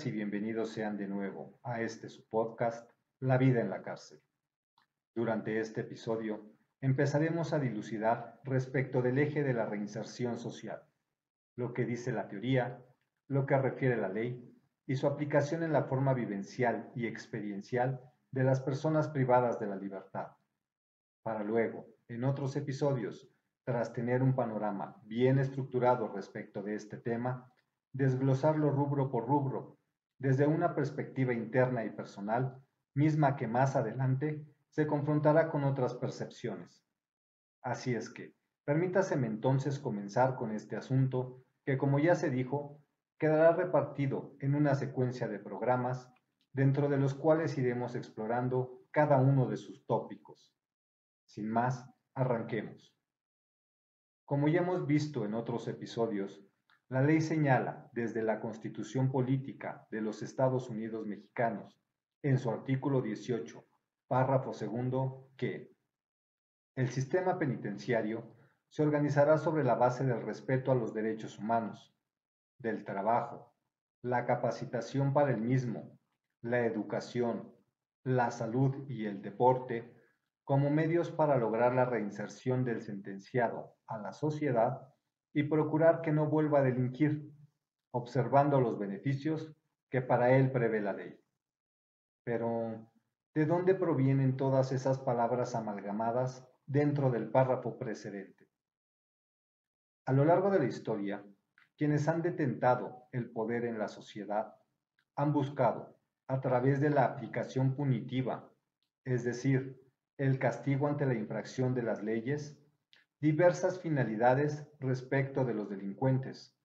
Bienvenidas y bienvenidos sean de nuevo a su podcast, La vida en la cárcel. Durante este episodio empezaremos a dilucidar respecto del eje de la reinserción social, lo que dice la teoría, lo que refiere la ley y su aplicación en la forma vivencial y experiencial de las personas privadas de la libertad, para luego, en otros episodios, tras tener un panorama bien estructurado respecto de este tema, desglosarlo rubro por rubro, desde una perspectiva interna y personal, misma que más adelante se confrontará con otras percepciones. Así es que, permítaseme entonces comenzar con este asunto que, como ya se dijo, quedará repartido en una secuencia de programas, dentro de los cuales iremos explorando cada uno de sus tópicos. Sin más, arranquemos. Como ya hemos visto en otros episodios, la ley señala desde la Constitución Política de los Estados Unidos Mexicanos, en su artículo 18, párrafo segundo, que el sistema penitenciario se organizará sobre la base del respeto a los derechos humanos, del trabajo, la capacitación para el mismo, la educación, la salud y el deporte como medios para lograr la reinserción del sentenciado a la sociedad y procurar que no vuelva a delinquir, observando los beneficios que para él prevé la ley. Pero, ¿de dónde provienen todas esas palabras amalgamadas dentro del párrafo precedente? A lo largo de la historia, quienes han detentado el poder en la sociedad han buscado, a través de la aplicación punitiva, es decir, el castigo ante la infracción de las leyes, diversas finalidades respecto de los delincuentes.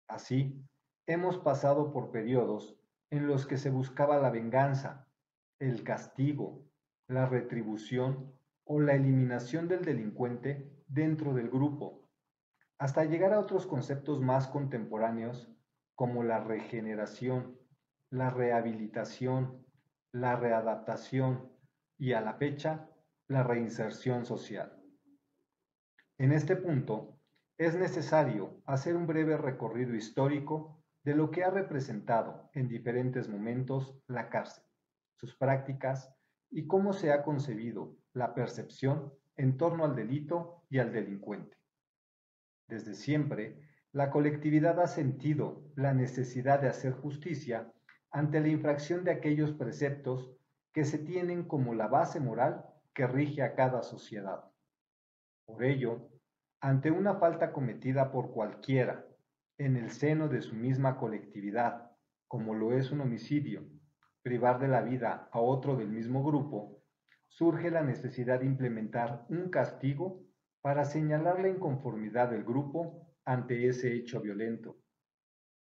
Así, hemos pasado por periodos en los que se buscaba la venganza, el castigo, la retribución o la eliminación del delincuente dentro del grupo, hasta llegar a otros conceptos más contemporáneos como la regeneración, la rehabilitación, la readaptación y a la fecha, la reinserción social. En este punto, es necesario hacer un breve recorrido histórico de lo que ha representado en diferentes momentos la cárcel, sus prácticas y cómo se ha concebido la percepción en torno al delito y al delincuente. Desde siempre, la colectividad ha sentido la necesidad de hacer justicia ante la infracción de aquellos preceptos que se tienen como la base moral que rige a cada sociedad. Por ello, ante una falta cometida por cualquiera en el seno de su misma colectividad, como lo es un homicidio, privar de la vida a otro del mismo grupo, surge la necesidad de implementar un castigo para señalar la inconformidad del grupo ante ese hecho violento.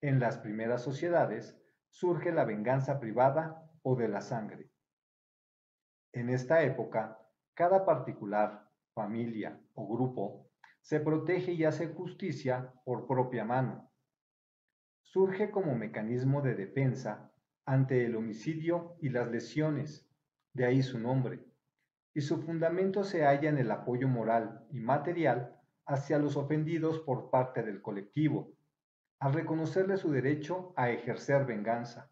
En las primeras sociedades surge la venganza privada o de la sangre. En esta época, cada particular, familia o grupo se protege y hace justicia por propia mano. Surge como mecanismo de defensa ante el homicidio y las lesiones, de ahí su nombre, y su fundamento se halla en el apoyo moral y material hacia los ofendidos por parte del colectivo, al reconocerle su derecho a ejercer venganza.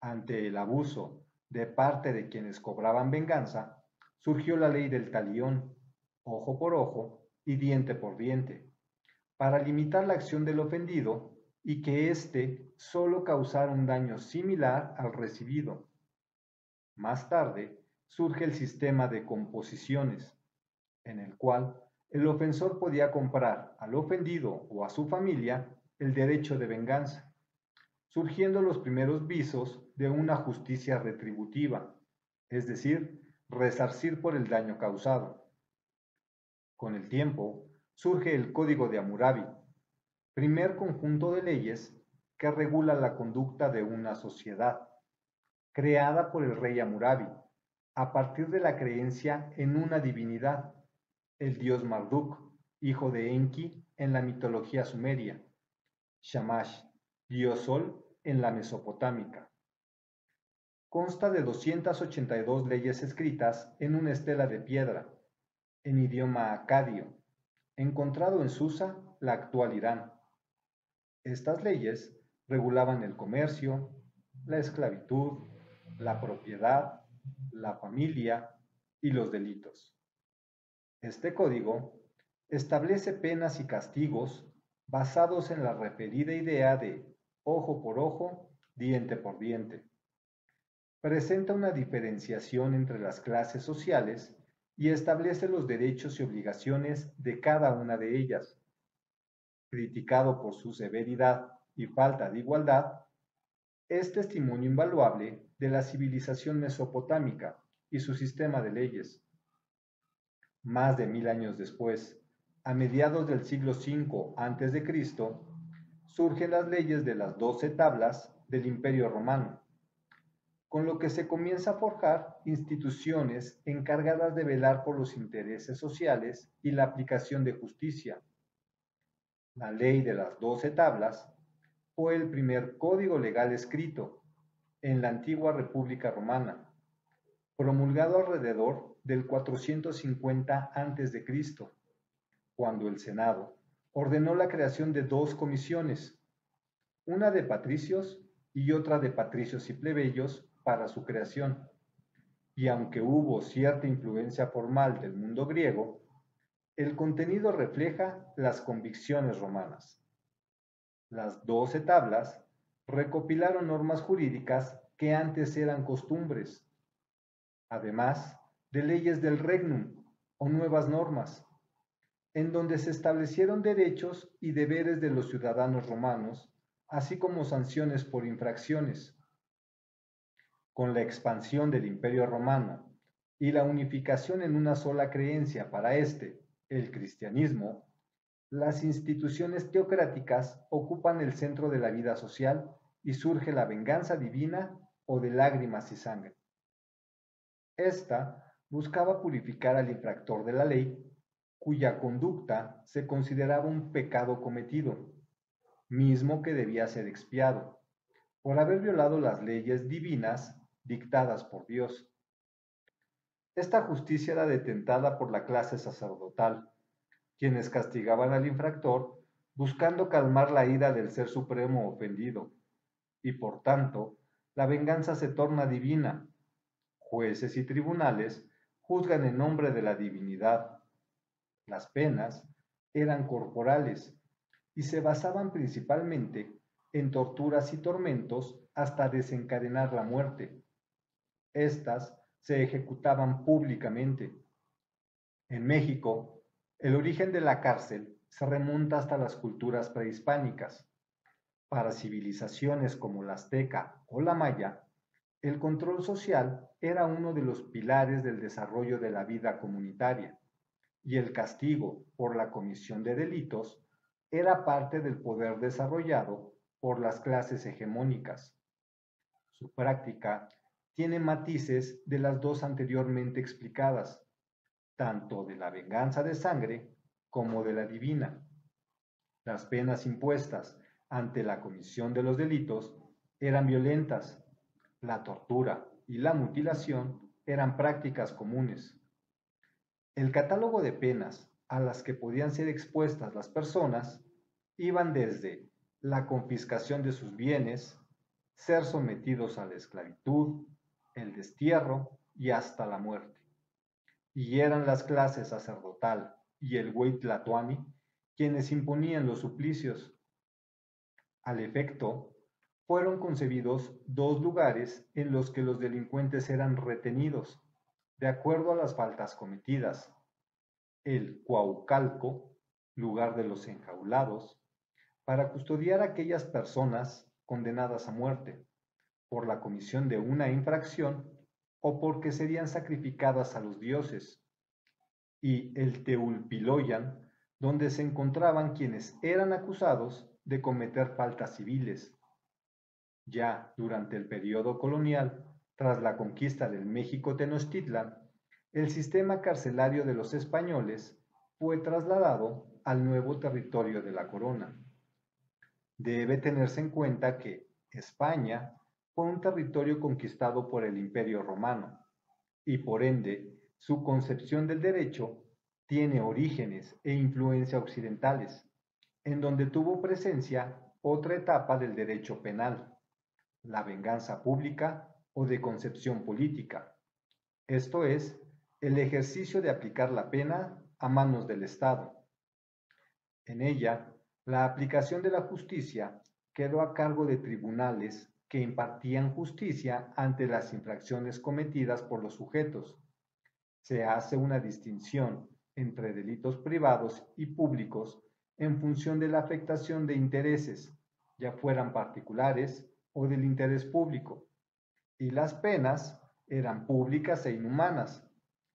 Ante el abuso de parte de quienes cobraban venganza, surgió la ley del talión, ojo por ojo y diente por diente, para limitar la acción del ofendido y que éste solo causara un daño similar al recibido. Más tarde, surge el sistema de composiciones, en el cual el ofensor podía comprar al ofendido o a su familia el derecho de venganza, surgiendo los primeros visos de una justicia retributiva, es decir, resarcir por el daño causado. Con el tiempo, surge el Código de Hammurabi, primer conjunto de leyes que regula la conducta de una sociedad, creada por el rey Hammurabi, a partir de la creencia en una divinidad, el dios Marduk, hijo de Enki en la mitología sumeria, Shamash, dios sol en la mesopotámica. Consta de 282 leyes escritas en una estela de piedra, en idioma acadio, encontrado en Susa, la actual Irán. Estas leyes regulaban el comercio, la esclavitud, la propiedad, la familia y los delitos. Este código establece penas y castigos basados en la referida idea de ojo por ojo, diente por diente. Presenta una diferenciación entre las clases sociales y establece los derechos y obligaciones de cada una de ellas. Criticado por su severidad y falta de igualdad, es testimonio invaluable de la civilización mesopotámica y su sistema de leyes. Más de 1000 años después, a mediados del siglo V a.C., surgen las leyes de las 12 tablas del Imperio Romano, con lo que se comienza a forjar instituciones encargadas de velar por los intereses sociales y la aplicación de justicia. La ley de las 12 tablas fue el primer código legal escrito en la antigua República Romana, promulgado alrededor del 450 a.C., cuando el Senado ordenó la creación de dos comisiones, una de patricios y otra de patricios y plebeyos para su creación. Y aunque hubo cierta influencia formal del mundo griego, el contenido refleja las convicciones romanas. Las 12 tablas recopilaron normas jurídicas que antes eran costumbres, además de leyes del regnum o nuevas normas, en donde se establecieron derechos y deberes de los ciudadanos romanos, así como sanciones por infracciones. Con la expansión del Imperio Romano y la unificación en una sola creencia para el cristianismo, las instituciones teocráticas ocupan el centro de la vida social y surge la venganza divina o de lágrimas y sangre. Esta buscaba purificar al infractor de la ley, cuya conducta se consideraba un pecado cometido, mismo que debía ser expiado, por haber violado las leyes divinas dictadas por Dios. Esta justicia era detentada por la clase sacerdotal, quienes castigaban al infractor buscando calmar la ira del Ser Supremo ofendido, y por tanto, la venganza se torna divina. Jueces y tribunales juzgan en nombre de la divinidad. Las penas eran corporales y se basaban principalmente en torturas y tormentos hasta desencadenar la muerte. Estas se ejecutaban públicamente. En México, el origen de la cárcel se remonta hasta las culturas prehispánicas. Para civilizaciones como la azteca o la maya, el control social era uno de los pilares del desarrollo de la vida comunitaria, y el castigo por la comisión de delitos era parte del poder desarrollado por las clases hegemónicas. Su práctica tiene matices de las dos anteriormente explicadas, tanto de la venganza de sangre como de la divina. Las penas impuestas ante la comisión de los delitos eran violentas, la tortura y la mutilación eran prácticas comunes. El catálogo de penas a las que podían ser expuestas las personas iban desde la confiscación de sus bienes, ser sometidos a la esclavitud, el destierro y hasta la muerte. Y eran las clases sacerdotal y el hueytlatoani quienes imponían los suplicios. Al efecto, fueron concebidos dos lugares en los que los delincuentes eran retenidos, de acuerdo a las faltas cometidas: el cuaucalco, lugar de los enjaulados, para custodiar a aquellas personas condenadas a muerte por la comisión de una infracción o porque serían sacrificadas a los dioses, y el Teulpiloyan, donde se encontraban quienes eran acusados de cometer faltas civiles. Ya durante el periodo colonial, tras la conquista del México Tenochtitlan, el sistema carcelario de los españoles fue trasladado al nuevo territorio de la corona. Debe tenerse en cuenta que España fue un territorio conquistado por el Imperio Romano y por ende su concepción del derecho tiene orígenes e influencia occidentales, en donde tuvo presencia otra etapa del derecho penal, la venganza pública o de concepción política, esto es, el ejercicio de aplicar la pena a manos del Estado. En ella, la aplicación de la justicia quedó a cargo de tribunales que impartían justicia ante las infracciones cometidas por los sujetos. Se hace una distinción entre delitos privados y públicos en función de la afectación de intereses, ya fueran particulares o del interés público, y las penas eran públicas e inhumanas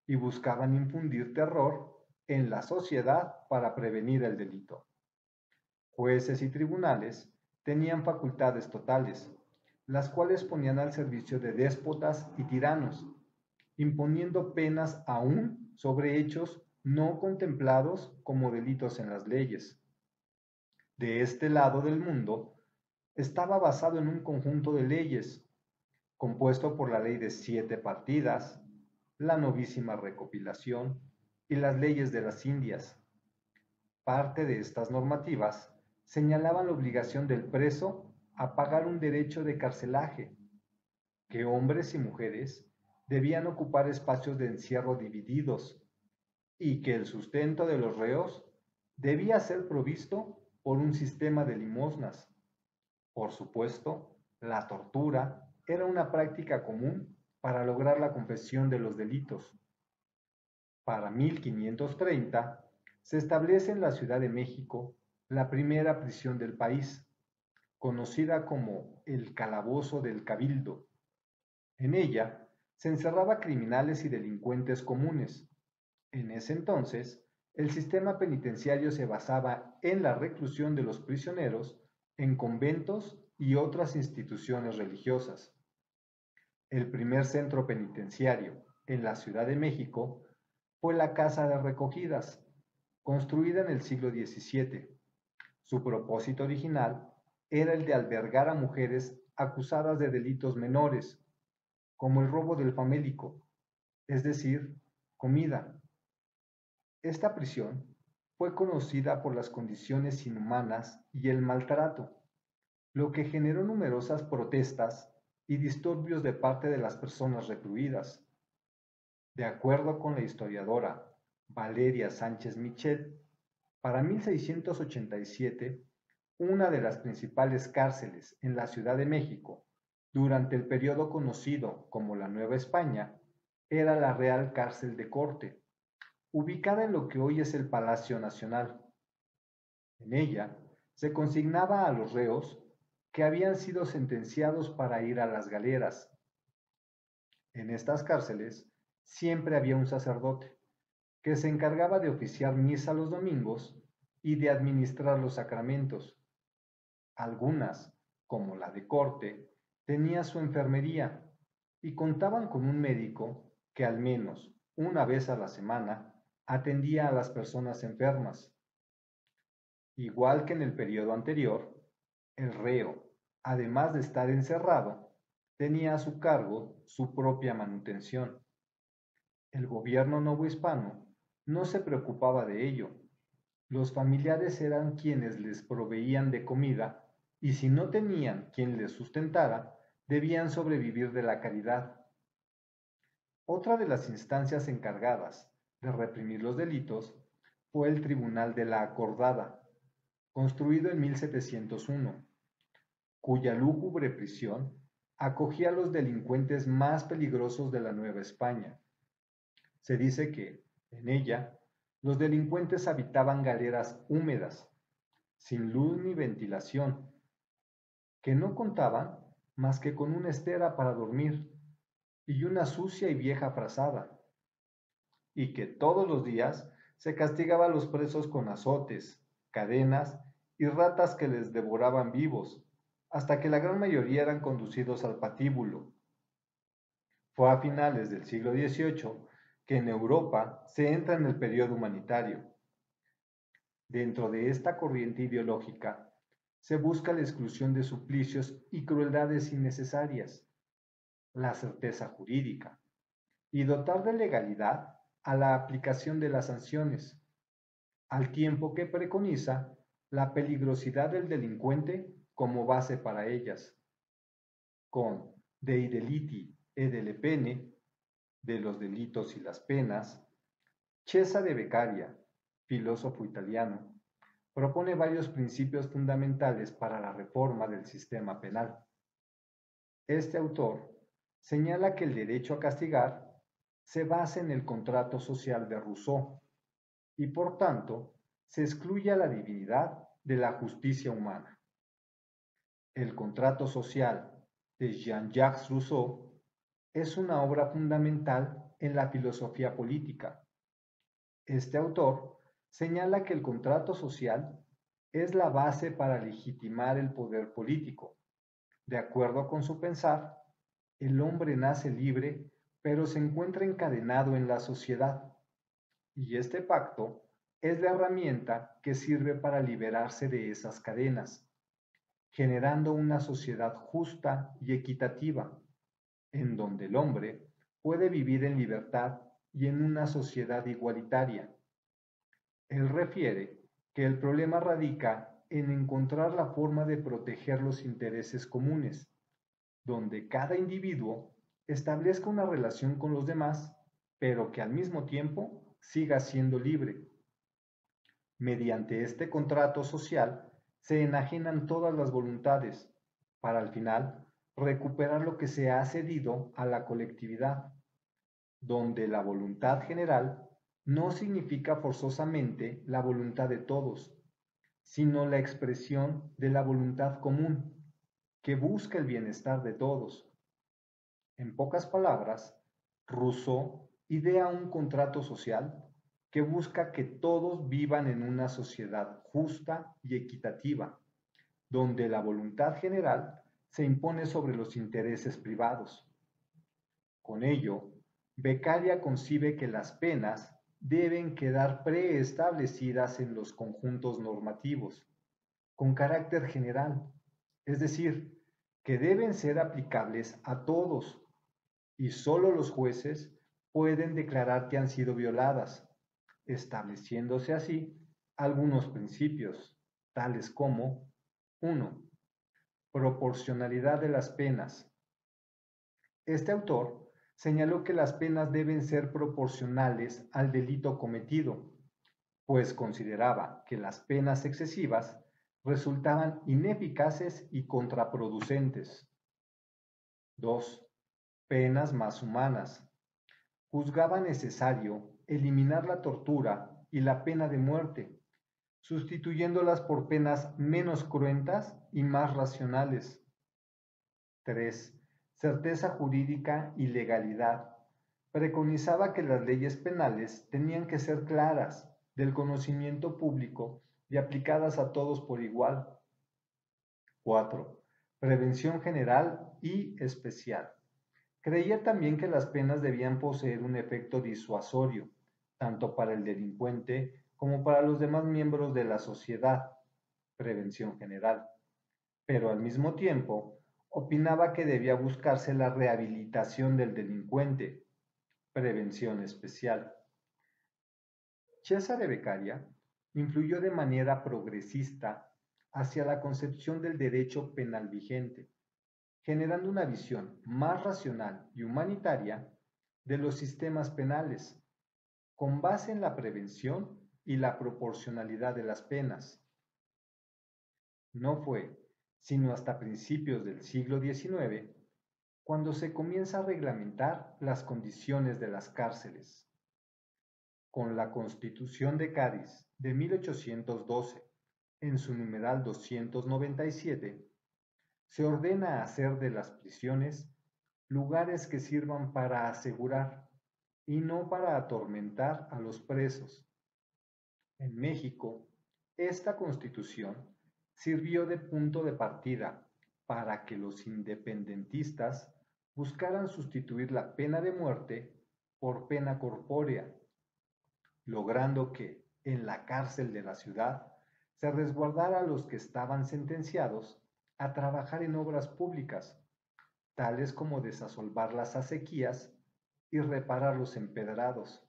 y buscaban infundir terror en la sociedad para prevenir el delito. Jueces y tribunales tenían facultades totales, las cuales ponían al servicio de déspotas y tiranos, imponiendo penas aún sobre hechos no contemplados como delitos en las leyes. De este lado del mundo, estaba basado en un conjunto de leyes, compuesto por la ley de 7 partidas, la novísima recopilación y las leyes de las Indias. Parte de estas normativas señalaban la obligación del preso a pagar un derecho de carcelaje, que hombres y mujeres debían ocupar espacios de encierro divididos y que el sustento de los reos debía ser provisto por un sistema de limosnas. Por supuesto, la tortura era una práctica común para lograr la confesión de los delitos. Para 1530 se establece en la Ciudad de México la primera prisión del país, conocida como el Calabozo del Cabildo. En ella se encerraba criminales y delincuentes comunes. En ese entonces, el sistema penitenciario se basaba en la reclusión de los prisioneros en conventos y otras instituciones religiosas. El primer centro penitenciario en la Ciudad de México fue la Casa de Recogidas, construida en el siglo XVII. Su propósito original era el de albergar a mujeres acusadas de delitos menores, como el robo del famélico, es decir, comida. Esta prisión fue conocida por las condiciones inhumanas y el maltrato, lo que generó numerosas protestas y disturbios de parte de las personas recluidas. De acuerdo con la historiadora Valeria Sánchez Michel, para 1687, una de las principales cárceles en la Ciudad de México, durante el periodo conocido como la Nueva España, era la Real Cárcel de Corte, ubicada en lo que hoy es el Palacio Nacional. En ella se consignaba a los reos que habían sido sentenciados para ir a las galeras. En estas cárceles siempre había un sacerdote que se encargaba de oficiar misa los domingos y de administrar los sacramentos. Algunas, como la de Corte, tenía su enfermería y contaban con un médico que al menos una vez a la semana atendía a las personas enfermas. Igual que en el periodo anterior, el reo, además de estar encerrado, tenía a su cargo su propia manutención. El gobierno novohispano no se preocupaba de ello. Los familiares eran quienes les proveían de comida y si no tenían quien les sustentara, debían sobrevivir de la caridad. Otra de las instancias encargadas de reprimir los delitos fue el Tribunal de la Acordada, construido en 1701, cuya lúgubre prisión acogía a los delincuentes más peligrosos de la Nueva España. Se dice que, en ella, los delincuentes habitaban galeras húmedas, sin luz ni ventilación, que no contaban más que con una estera para dormir y una sucia y vieja frazada, y que todos los días se castigaba a los presos con azotes, cadenas y ratas que les devoraban vivos, hasta que la gran mayoría eran conducidos al patíbulo. Fue a finales del siglo XVIII que en Europa se entra en el periodo humanitario. Dentro de esta corriente ideológica se busca la exclusión de suplicios y crueldades innecesarias, la certeza jurídica y dotar de legalidad a la aplicación de las sanciones, al tiempo que preconiza la peligrosidad del delincuente como base para ellas, con Dei deliti e delle pene, de los delitos y las penas. Cesare Beccaria, filósofo italiano, propone varios principios fundamentales para la reforma del sistema penal. Este autor señala que el derecho a castigar se basa en el contrato social de Rousseau y por tanto se excluye a la divinidad de la justicia humana. El contrato social de Jean-Jacques Rousseau es una obra fundamental en la filosofía política. Este autor señala que el contrato social es la base para legitimar el poder político. De acuerdo con su pensar, el hombre nace libre, pero se encuentra encadenado en la sociedad, y este pacto es la herramienta que sirve para liberarse de esas cadenas, generando una sociedad justa y equitativa, en donde el hombre puede vivir en libertad y en una sociedad igualitaria. Él refiere que el problema radica en encontrar la forma de proteger los intereses comunes, donde cada individuo establezca una relación con los demás, pero que al mismo tiempo siga siendo libre. Mediante este contrato social se enajenan todas las voluntades, para al final recuperar lo que se ha cedido a la colectividad, donde la voluntad general no significa forzosamente la voluntad de todos, sino la expresión de la voluntad común, que busca el bienestar de todos. En pocas palabras, Rousseau idea un contrato social que busca que todos vivan en una sociedad justa y equitativa, donde la voluntad general se impone sobre los intereses privados. Con ello, Beccaria concibe que las penas deben quedar preestablecidas en los conjuntos normativos, con carácter general, es decir, que deben ser aplicables a todos, y solo los jueces pueden declarar que han sido violadas, estableciéndose así algunos principios, tales como 1. Proporcionalidad de las penas. Este autor señaló que las penas deben ser proporcionales al delito cometido, pues consideraba que las penas excesivas resultaban ineficaces y contraproducentes. 2. Penas más humanas. Juzgaba necesario eliminar la tortura y la pena de muerte, sustituyéndolas por penas menos cruentas y más racionales. 3. Certeza jurídica y legalidad. Preconizaba que las leyes penales tenían que ser claras, del conocimiento público y aplicadas a todos por igual. 4. Prevención general y especial. Creía también que las penas debían poseer un efecto disuasorio, tanto para el delincuente como para los demás miembros de la sociedad, prevención general, pero al mismo tiempo opinaba que debía buscarse la rehabilitación del delincuente, prevención especial. Cesare Beccaria influyó de manera progresista hacia la concepción del derecho penal vigente, generando una visión más racional y humanitaria de los sistemas penales, con base en la prevención y la proporcionalidad de las penas. No fue sino hasta principios del siglo XIX cuando se comienza a reglamentar las condiciones de las cárceles. Con la Constitución de Cádiz de 1812, en su numeral 297, se ordena hacer de las prisiones lugares que sirvan para asegurar y no para atormentar a los presos. En México, esta Constitución sirvió de punto de partida para que los independentistas buscaran sustituir la pena de muerte por pena corpórea, logrando que, en la cárcel de la ciudad, se resguardara a los que estaban sentenciados a trabajar en obras públicas, tales como desasolvar las acequias y reparar los empedrados.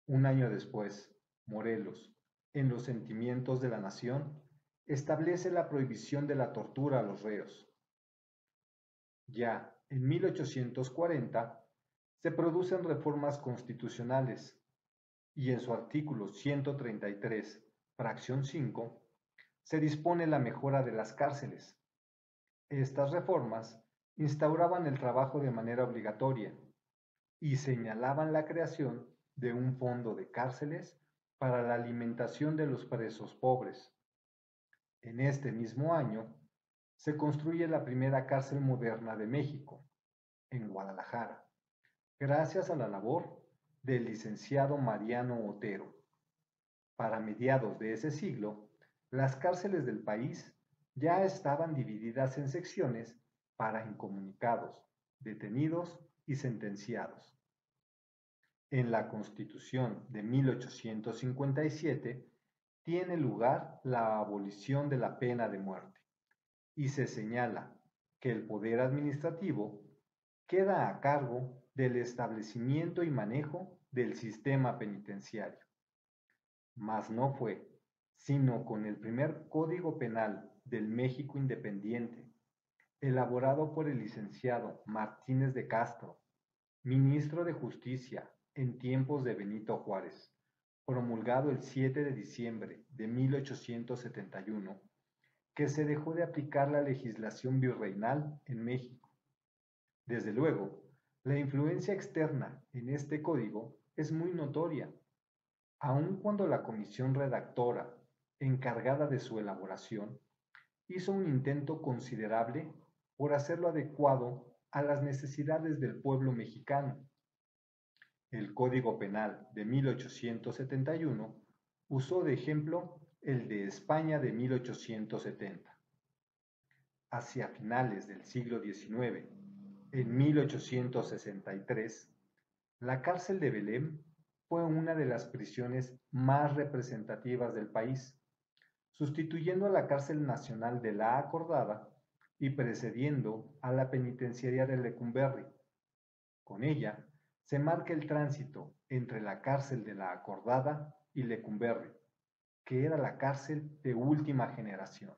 Un año después, Morelos, en los sentimientos de la nación, establece la prohibición de la tortura a los reos. Ya en 1840 se producen reformas constitucionales y en su artículo 133, fracción 5, se dispone la mejora de las cárceles. Estas reformas instauraban el trabajo de manera obligatoria y señalaban la creación de un fondo de cárceles para la alimentación de los presos pobres. En este mismo año se construye la primera cárcel moderna de México, en Guadalajara, gracias a la labor del licenciado Mariano Otero. Para mediados de ese siglo, las cárceles del país ya estaban divididas en secciones para incomunicados, detenidos y sentenciados. En la Constitución de 1857 tiene lugar la abolición de la pena de muerte y se señala que el poder administrativo queda a cargo del establecimiento y manejo del sistema penitenciario. Mas no fue, sino con el primer Código Penal del México independiente, elaborado por el licenciado Martínez de Castro, ministro de Justicia en tiempos de Benito Juárez, promulgado el 7 de diciembre de 1871, que se dejó de aplicar la legislación virreinal en México. Desde luego, la influencia externa en este código es muy notoria, aun cuando la comisión redactora, encargada de su elaboración, hizo un intento considerable por hacerlo adecuado a las necesidades del pueblo mexicano. El Código Penal de 1871 usó de ejemplo el de España de 1870. Hacia finales del siglo XIX, en 1863, la cárcel de Belém fue una de las prisiones más representativas del país, sustituyendo a la cárcel nacional de la Acordada y precediendo a la penitenciaría de Lecumberri. Con ella se marca el tránsito entre la cárcel de la Acordada y Lecumberri, que era la cárcel de última generación.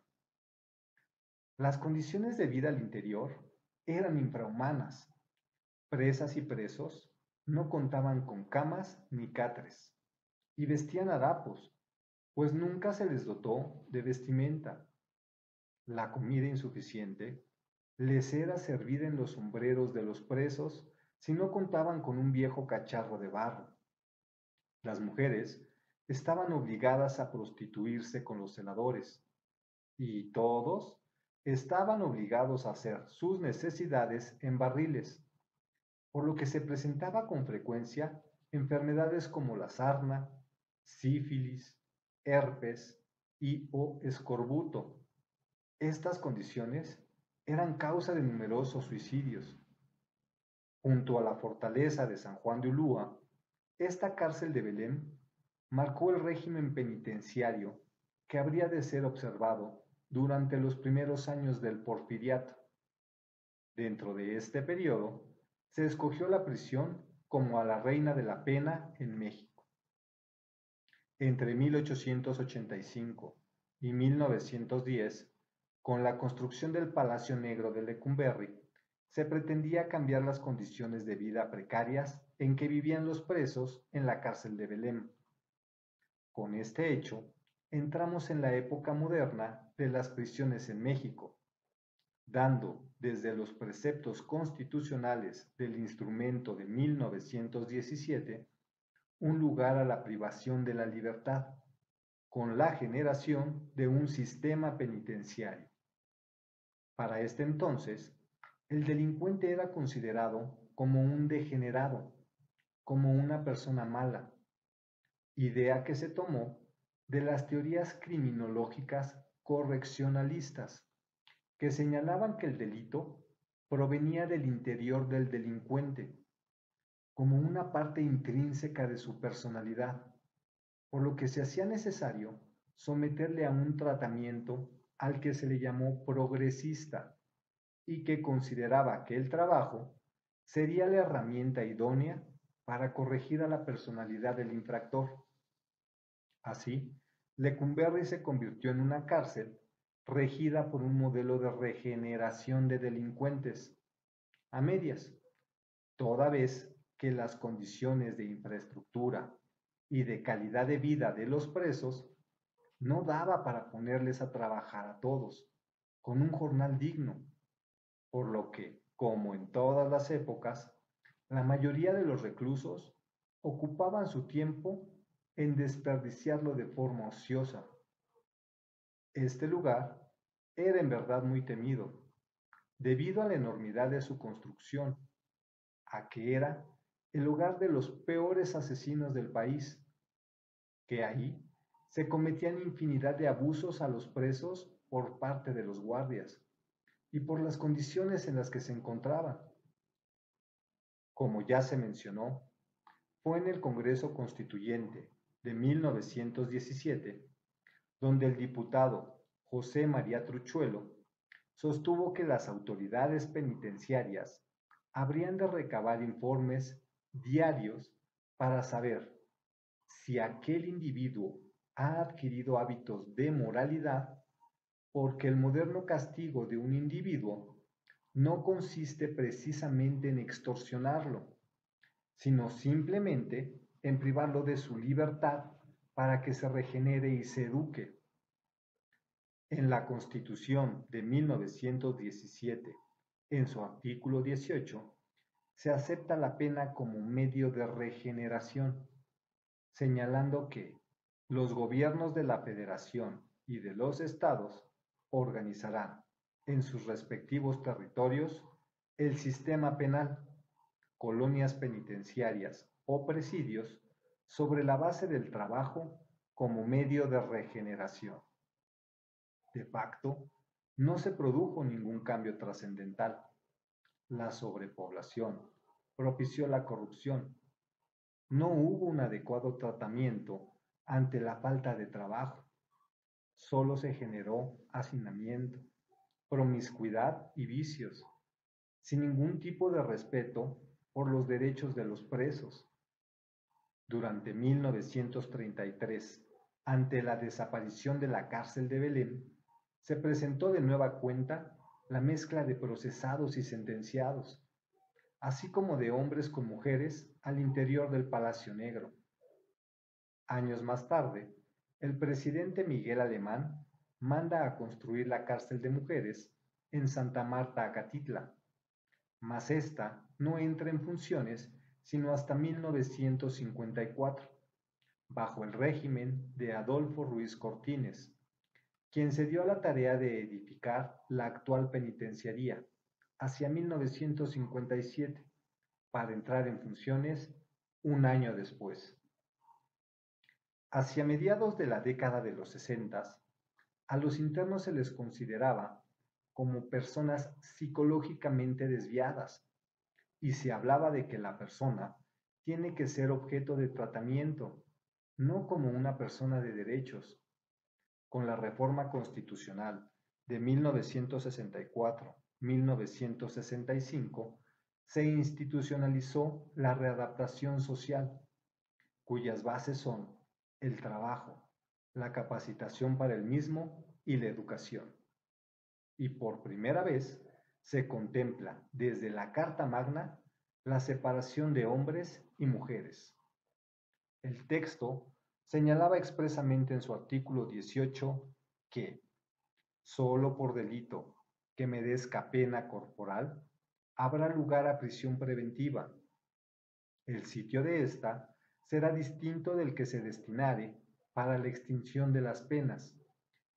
Las condiciones de vida al interior eran infrahumanas. Presas y presos no contaban con camas ni catres, y vestían harapos, pues nunca se les dotó de vestimenta. La comida insuficiente les era servida en los sombreros de los presos si no contaban con un viejo cacharro de barro. Las mujeres estaban obligadas a prostituirse con los celadores, y todos estaban obligados a hacer sus necesidades en barriles, por lo que se presentaba con frecuencia enfermedades como la sarna, sífilis, herpes y o escorbuto. Estas condiciones eran causa de numerosos suicidios. Junto a la fortaleza de San Juan de Ulúa, esta cárcel de Belém marcó el régimen penitenciario que habría de ser observado durante los primeros años del Porfiriato. Dentro de este periodo, se escogió la prisión como a la reina de la pena en México. Entre 1885 y 1910, con la construcción del Palacio Negro de Lecumberri, se pretendía cambiar las condiciones de vida precarias en que vivían los presos en la cárcel de Belém. Con este hecho, entramos en la época moderna de las prisiones en México, dando desde los preceptos constitucionales del instrumento de 1917 un lugar a la privación de la libertad, con la generación de un sistema penitenciario. Para este entonces, el delincuente era considerado como un degenerado, como una persona mala, idea que se tomó de las teorías criminológicas correccionalistas, que señalaban que el delito provenía del interior del delincuente, como una parte intrínseca de su personalidad, por lo que se hacía necesario someterle a un tratamiento al que se le llamó progresista y que consideraba que el trabajo sería la herramienta idónea para corregir a la personalidad del infractor. Así, Lecumberri se convirtió en una cárcel regida por un modelo de regeneración de delincuentes a medias, toda vez que las condiciones de infraestructura y de calidad de vida de los presos no daba para ponerles a trabajar a todos con un jornal digno, por lo que, como en todas las épocas, la mayoría de los reclusos ocupaban su tiempo en desperdiciarlo de forma ociosa. Este lugar era en verdad muy temido, debido a la enormidad de su construcción, a que era el hogar de los peores asesinos del país, que ahí se cometían infinidad de abusos a los presos por parte de los guardias y por las condiciones en las que se encontraban. Como ya se mencionó, fue en el Congreso Constituyente de 1917 donde el diputado José María Truchuelo sostuvo que las autoridades penitenciarias habrían de recabar informes diarios para saber si aquel individuo ha adquirido hábitos de moralidad, porque el moderno castigo de un individuo no consiste precisamente en extorsionarlo, sino simplemente en privarlo de su libertad para que se regenere y se eduque. En la Constitución de 1917, en su artículo 18, se acepta la pena como medio de regeneración, señalando que los gobiernos de la Federación y de los estados organizarán en sus respectivos territorios el sistema penal, colonias penitenciarias o presidios sobre la base del trabajo como medio de regeneración. De facto, no se produjo ningún cambio trascendental. La sobrepoblación propició la corrupción. No hubo un adecuado tratamiento ante la falta de trabajo. Solo se generó hacinamiento, promiscuidad y vicios, sin ningún tipo de respeto por los derechos de los presos. Durante 1933, ante la desaparición de la cárcel de Belén, se presentó de nueva cuenta la mezcla de procesados y sentenciados, así como de hombres con mujeres al interior del Palacio Negro. Años más tarde, el presidente Miguel Alemán manda a construir la cárcel de mujeres en Santa Marta, Acatitla, mas esta no entra en funciones sino hasta 1954, bajo el régimen de Adolfo Ruiz Cortines, quien se dio a la tarea de edificar la actual penitenciaría hacia 1957, para entrar en funciones un año después. Hacia mediados de la década de los 60, a los internos se les consideraba como personas psicológicamente desviadas y se hablaba de que la persona tiene que ser objeto de tratamiento, no como una persona de derechos. Con la reforma constitucional de 1964-1965 se institucionalizó la readaptación social, cuyas bases son el trabajo, la capacitación para el mismo y la educación. Y por primera vez se contempla desde la Carta Magna la separación de hombres y mujeres. El texto señalaba expresamente en su artículo 18 que, solo por delito que merezca pena corporal, habrá lugar a prisión preventiva. El sitio de esta será distinto del que se destinare para la extinción de las penas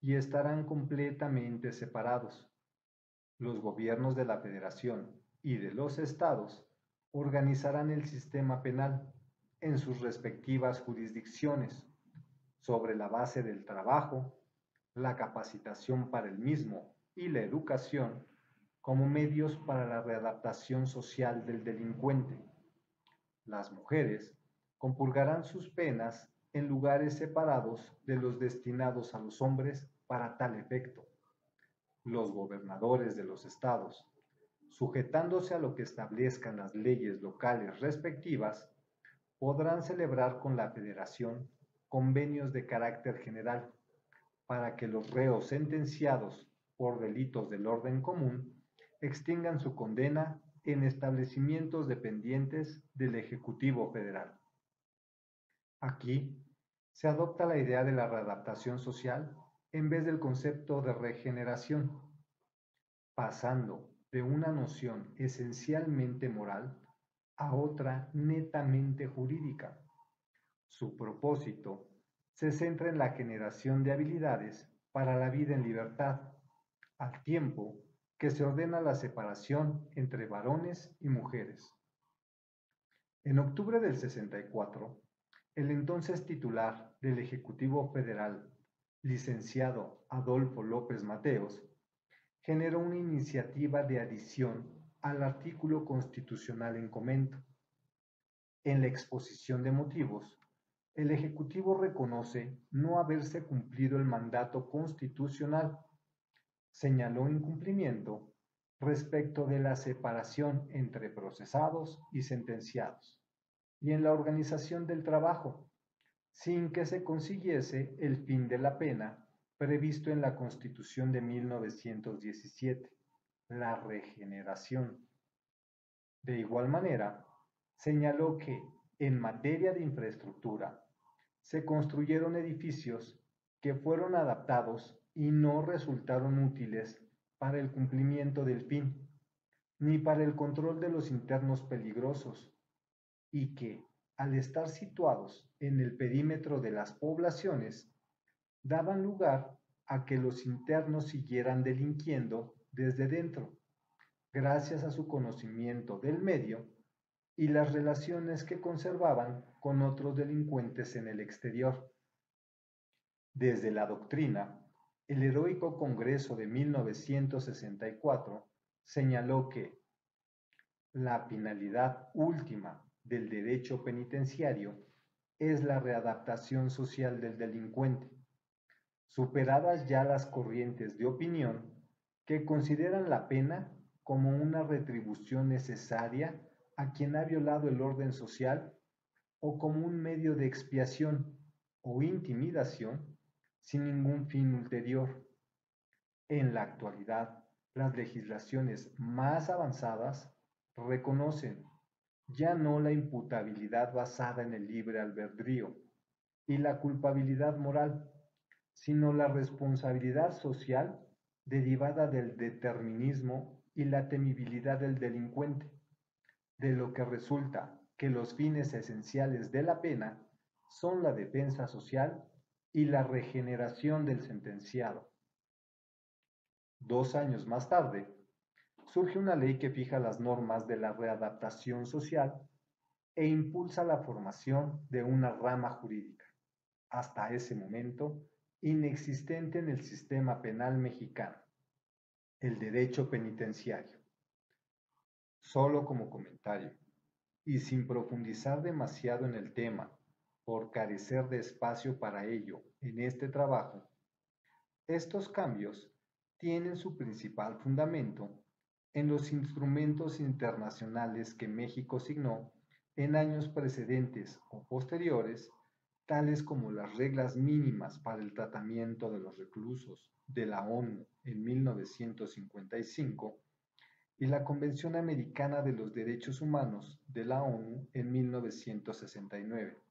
y estarán completamente separados. Los gobiernos de la Federación y de los estados organizarán el sistema penal en sus respectivas jurisdicciones, sobre la base del trabajo, la capacitación para el mismo y la educación como medios para la readaptación social del delincuente. Las mujeres compurgarán sus penas en lugares separados de los destinados a los hombres para tal efecto. Los gobernadores de los estados, sujetándose a lo que establezcan las leyes locales respectivas, podrán celebrar con la Federación convenios de carácter general para que los reos sentenciados por delitos del orden común extingan su condena en establecimientos dependientes del Ejecutivo Federal. Aquí se adopta la idea de la readaptación social en vez del concepto de regeneración, pasando de una noción esencialmente moral a otra netamente jurídica. Su propósito se centra en la generación de habilidades para la vida en libertad, al tiempo que se ordena la separación entre varones y mujeres. En octubre del 64, el entonces titular del Ejecutivo Federal, licenciado Adolfo López Mateos, generó una iniciativa de adición al artículo constitucional en comento. En la exposición de motivos, el Ejecutivo reconoce no haberse cumplido el mandato constitucional. Señaló incumplimiento respecto de la separación entre procesados y sentenciados y en la organización del trabajo, sin que se consiguiese el fin de la pena previsto en la Constitución de 1917, la regeneración. De igual manera, señaló que, en materia de infraestructura, se construyeron edificios que fueron adaptados y no resultaron útiles para el cumplimiento del fin, ni para el control de los internos peligrosos, y que, al estar situados en el perímetro de las poblaciones, daban lugar a que los internos siguieran delinquiendo desde dentro, gracias a su conocimiento del medio y las relaciones que conservaban con otros delincuentes en el exterior. Desde la doctrina, el heroico Congreso de 1964 señaló que la finalidad última del derecho penitenciario es la readaptación social del delincuente, superadas ya las corrientes de opinión que consideran la pena como una retribución necesaria a quien ha violado el orden social o como un medio de expiación o intimidación sin ningún fin ulterior. En la actualidad, las legislaciones más avanzadas reconocen ya no la imputabilidad basada en el libre albedrío y la culpabilidad moral, sino la responsabilidad social derivada del determinismo y la temibilidad del delincuente, de lo que resulta que los fines esenciales de la pena son la defensa social y la regeneración del sentenciado. 2 años más tarde, surge una ley que fija las normas de la readaptación social e impulsa la formación de una rama jurídica, hasta ese momento inexistente en el sistema penal mexicano, el derecho penitenciario. Solo como comentario, y sin profundizar demasiado en el tema, por carecer de espacio para ello en este trabajo, estos cambios tienen su principal fundamento en los instrumentos internacionales que México signó en años precedentes o posteriores, tales como las reglas mínimas para el tratamiento de los reclusos de la ONU en 1955 y la Convención Americana de los Derechos Humanos de la ONU en 1969.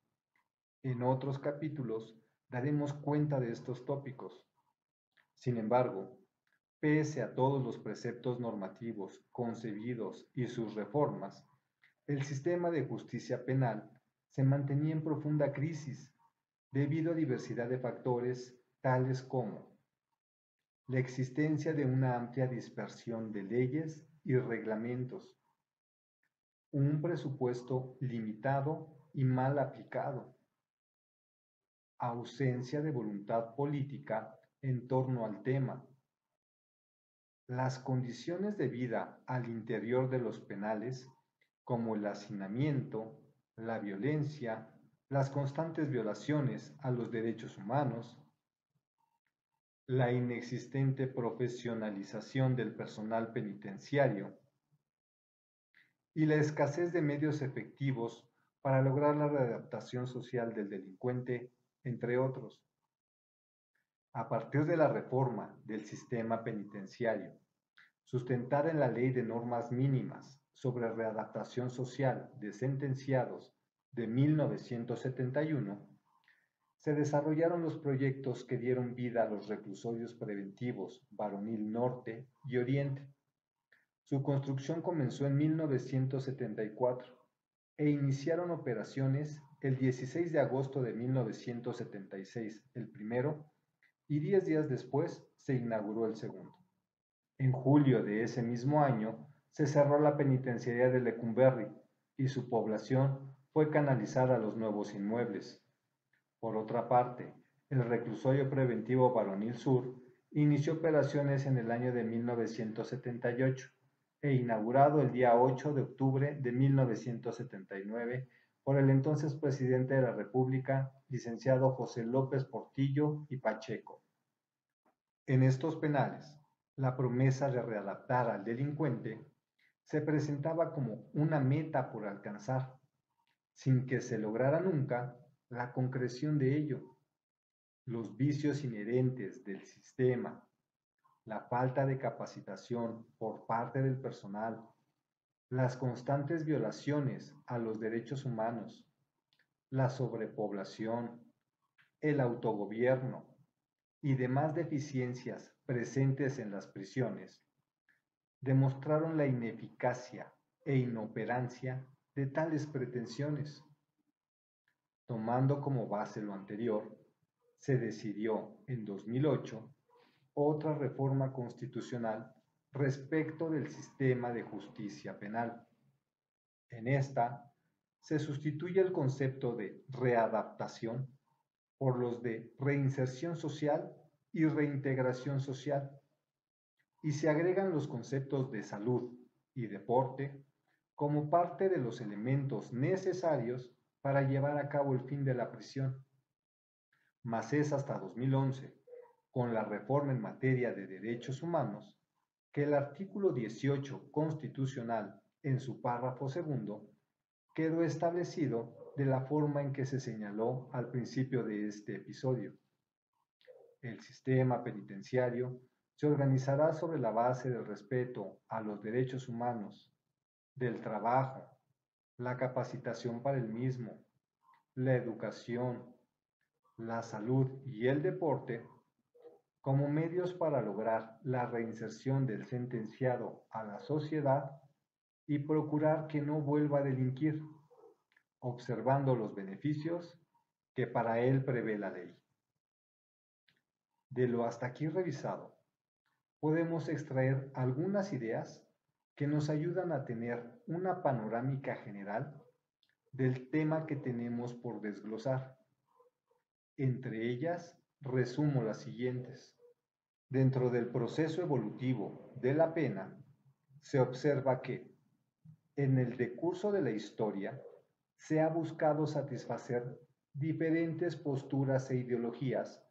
En otros capítulos daremos cuenta de estos tópicos. Sin embargo, pese a todos los preceptos normativos concebidos y sus reformas, el sistema de justicia penal se mantenía en profunda crisis debido a diversidad de factores tales como la existencia de una amplia dispersión de leyes y reglamentos, un presupuesto limitado y mal aplicado, ausencia de voluntad política en torno al tema, las condiciones de vida al interior de los penales, como el hacinamiento, la violencia, las constantes violaciones a los derechos humanos, la inexistente profesionalización del personal penitenciario y la escasez de medios efectivos para lograr la readaptación social del delincuente, entre otros. A partir de la reforma del sistema penitenciario, sustentada en la Ley de Normas Mínimas sobre Readaptación Social de Sentenciados de 1971, se desarrollaron los proyectos que dieron vida a los reclusorios preventivos Varonil Norte y Oriente. Su construcción comenzó en 1974 e iniciaron operaciones el 16 de agosto de 1976, el primero, y 10 días después se inauguró el segundo. En julio de ese mismo año se cerró la penitenciaría de Lecumberri y su población fue canalizada a los nuevos inmuebles. Por otra parte, el reclusorio preventivo Varonil Sur inició operaciones en el año de 1978 e inaugurado el día 8 de octubre de 1979 por el entonces presidente de la República, licenciado José López Portillo y Pacheco. En estos penales, la promesa de readaptar al delincuente se presentaba como una meta por alcanzar, sin que se lograra nunca la concreción de ello. Los vicios inherentes del sistema, la falta de capacitación por parte del personal, las constantes violaciones a los derechos humanos, la sobrepoblación, el autogobierno y demás deficiencias presentes en las prisiones demostraron la ineficacia e inoperancia de tales pretensiones. Tomando como base lo anterior, se decidió en 2008 otra reforma constitucional respecto del sistema de justicia penal. En esta, se sustituye el concepto de readaptación por los de reinserción social y reintegración social, y se agregan los conceptos de salud y deporte como parte de los elementos necesarios para llevar a cabo el fin de la prisión. Mas es hasta 2011, con la reforma en materia de derechos humanos, que el artículo 18 constitucional, en su párrafo segundo, quedó establecido de la forma en que se señaló al principio de este episodio. El sistema penitenciario se organizará sobre la base del respeto a los derechos humanos, del trabajo, la capacitación para el mismo, la educación, la salud y el deporte como medios para lograr la reinserción del sentenciado a la sociedad y procurar que no vuelva a delinquir, observando los beneficios que para él prevé la ley. De lo hasta aquí revisado, podemos extraer algunas ideas que nos ayudan a tener una panorámica general del tema que tenemos por desglosar. Entre ellas, resumo las siguientes. Dentro del proceso evolutivo de la pena, se observa que, en el decurso de la historia, se ha buscado satisfacer diferentes posturas e ideologías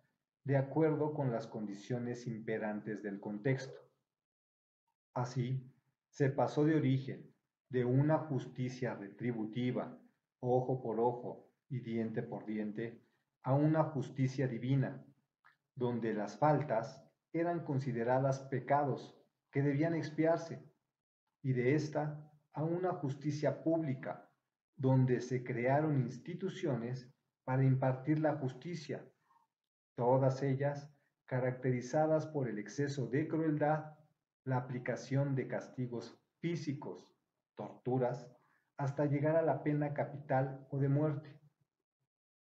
de acuerdo con las condiciones imperantes del contexto. Así, se pasó de origen de una justicia retributiva, ojo por ojo y diente por diente, a una justicia divina, donde las faltas eran consideradas pecados que debían expiarse, y de esta a una justicia pública, donde se crearon instituciones para impartir la justicia, todas ellas caracterizadas por el exceso de crueldad, la aplicación de castigos físicos, torturas, hasta llegar a la pena capital o de muerte.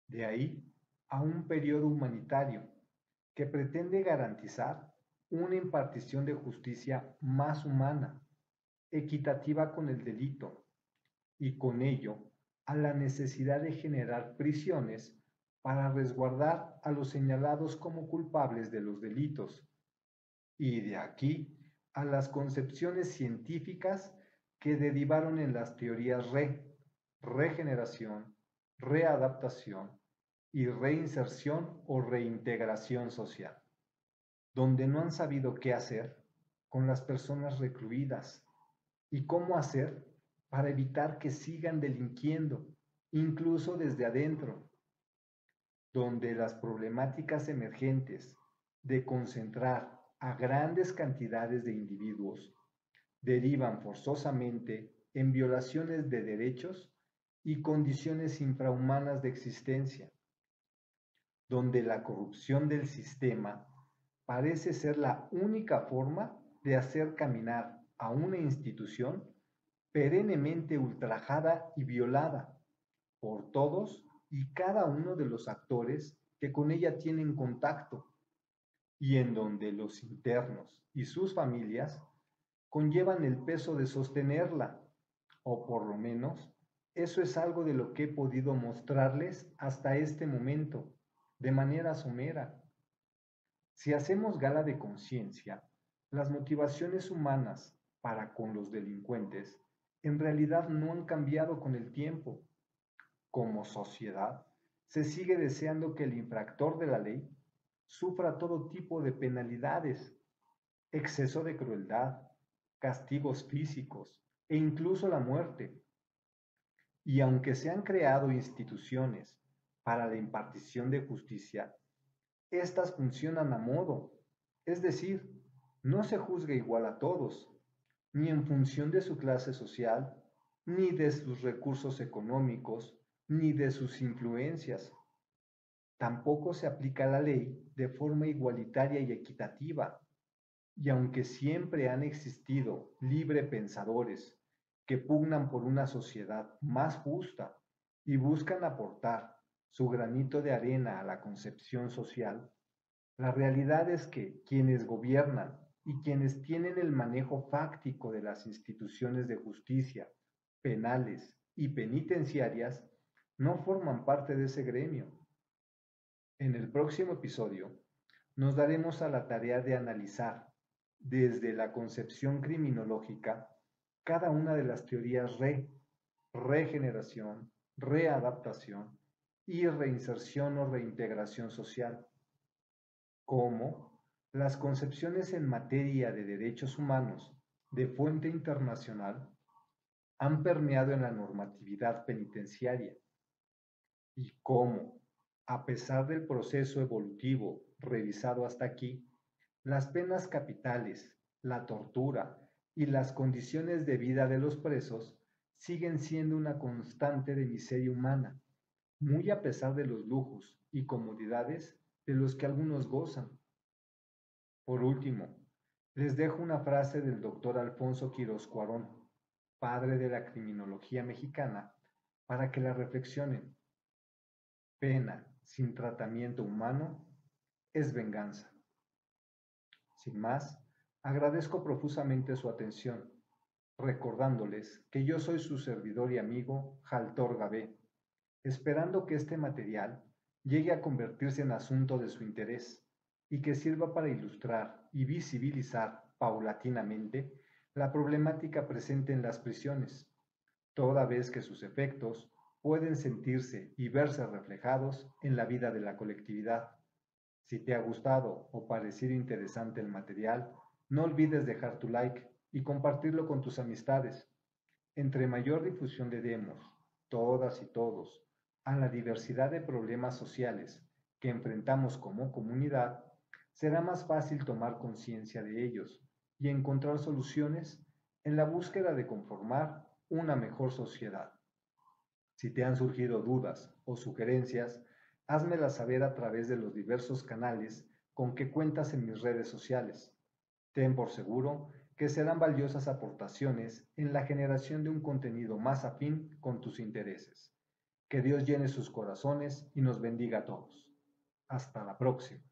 De ahí a un periodo humanitario que pretende garantizar una impartición de justicia más humana, equitativa con el delito, y con ello a la necesidad de generar prisiones para resguardar a los señalados como culpables de los delitos, y de aquí a las concepciones científicas que derivaron en las teorías regeneración, readaptación y reinserción o reintegración social, donde no han sabido qué hacer con las personas recluidas y cómo hacer para evitar que sigan delinquiendo, incluso desde adentro. donde las problemáticas emergentes de concentrar a grandes cantidades de individuos derivan forzosamente en violaciones de derechos y condiciones infrahumanas de existencia, donde la corrupción del sistema parece ser la única forma de hacer caminar a una institución perennemente ultrajada y violada por todos y cada uno de los actores que con ella tienen contacto, y en donde los internos y sus familias conllevan el peso de sostenerla, o por lo menos eso es algo de lo que he podido mostrarles hasta este momento, de manera somera. Si hacemos gala de conciencia, las motivaciones humanas para con los delincuentes en realidad no han cambiado con el tiempo. Como sociedad, se sigue deseando que el infractor de la ley sufra todo tipo de penalidades, exceso de crueldad, castigos físicos e incluso la muerte. Y aunque se han creado instituciones para la impartición de justicia, estas funcionan a modo, es decir, no se juzga igual a todos, ni en función de su clase social, ni de sus recursos económicos, ni de sus influencias. Tampoco se aplica la ley de forma igualitaria y equitativa, y aunque siempre han existido librepensadores que pugnan por una sociedad más justa y buscan aportar su granito de arena a la concepción social, la realidad es que quienes gobiernan y quienes tienen el manejo fáctico de las instituciones de justicia, penales y penitenciarias no forman parte de ese gremio. En el próximo episodio nos daremos a la tarea de analizar desde la concepción criminológica cada una de las teorías regeneración, readaptación y reinserción o reintegración social, como las concepciones en materia de derechos humanos de fuente internacional han permeado en la normatividad penitenciaria y cómo, a pesar del proceso evolutivo revisado hasta aquí, las penas capitales, la tortura y las condiciones de vida de los presos siguen siendo una constante de miseria humana, muy a pesar de los lujos y comodidades de los que algunos gozan. Por último, les dejo una frase del doctor Alfonso Quirós Cuarón, padre de la criminología mexicana, para que la reflexionen. Pena sin tratamiento humano es venganza. Sin más, agradezco profusamente su atención, recordándoles que yo soy su servidor y amigo Jaltor Gabé, esperando que este material llegue a convertirse en asunto de su interés y que sirva para ilustrar y visibilizar paulatinamente la problemática presente en las prisiones, toda vez que sus efectos pueden sentirse y verse reflejados en la vida de la colectividad. Si te ha gustado o parecido interesante el material, no olvides dejar tu like y compartirlo con tus amistades. Entre mayor difusión le demos, todas y todos, a la diversidad de problemas sociales que enfrentamos como comunidad, será más fácil tomar conciencia de ellos y encontrar soluciones en la búsqueda de conformar una mejor sociedad. Si te han surgido dudas o sugerencias, házmelas saber a través de los diversos canales con que cuentas en mis redes sociales. Ten por seguro que serán valiosas aportaciones en la generación de un contenido más afín con tus intereses. Que Dios llene sus corazones y nos bendiga a todos. Hasta la próxima.